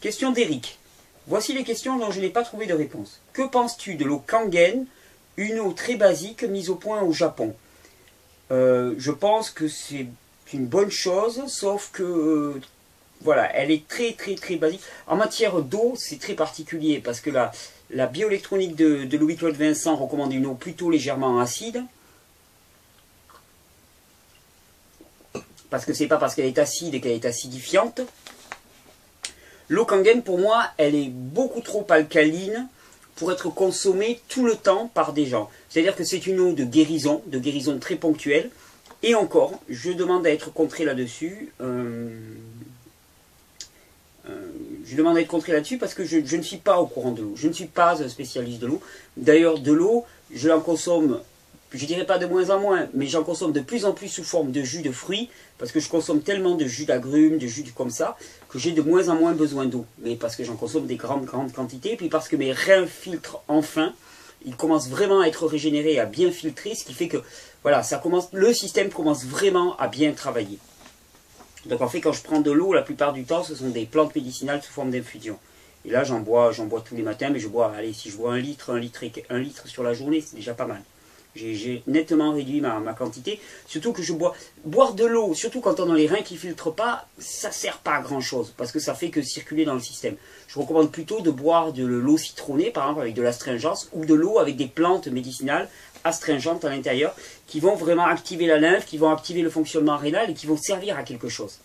Question d'Eric. Voici les questions dont je n'ai pas trouvé de réponse. Que penses-tu de l'eau Kangen, une eau très basique mise au point au Japon? Je pense que c'est une bonne chose, sauf que voilà, elle est très basique. En matière d'eau, c'est très particulier parce que la bioélectronique de Louis-Claude Vincent recommande une eau plutôt légèrement acide. Parce que c'est pas parce qu'elle est acide et qu'elle est acidifiante. L'eau Kangen, pour moi, elle est beaucoup trop alcaline pour être consommée tout le temps par des gens. C'est-à-dire que c'est une eau de guérison très ponctuelle. Et encore, je demande à être contré là-dessus. Je demande à être contré là-dessus parce que je ne suis pas au courant de l'eau. Je ne suis pas un spécialiste de l'eau. D'ailleurs, de l'eau, je l'en consomme, je dirais pas de moins en moins, mais j'en consomme de plus en plus sous forme de jus de fruits, parce que je consomme tellement de jus d'agrumes, de jus comme ça, que j'ai de moins en moins besoin d'eau. Mais parce que j'en consomme des grandes quantités, et puis parce que mes reins filtrent enfin, ils commencent vraiment à être régénérés, à bien filtrer, ce qui fait que, voilà, le système commence vraiment à bien travailler. Donc en fait, quand je prends de l'eau, la plupart du temps, ce sont des plantes médicinales sous forme d'infusion. Et là, j'en bois tous les matins, mais je bois, allez, si je bois un litre sur la journée, c'est déjà pas mal. J'ai nettement réduit ma quantité. Surtout que boire de l'eau, surtout quand on a les reins qui ne filtrent pas, ça ne sert pas à grand chose, parce que ça fait que circuler dans le système. Je recommande plutôt de boire de l'eau citronnée, par exemple avec de l'astringence, ou de l'eau avec des plantes médicinales astringentes à l'intérieur, qui vont vraiment activer la lymphe, qui vont activer le fonctionnement rénal et qui vont servir à quelque chose.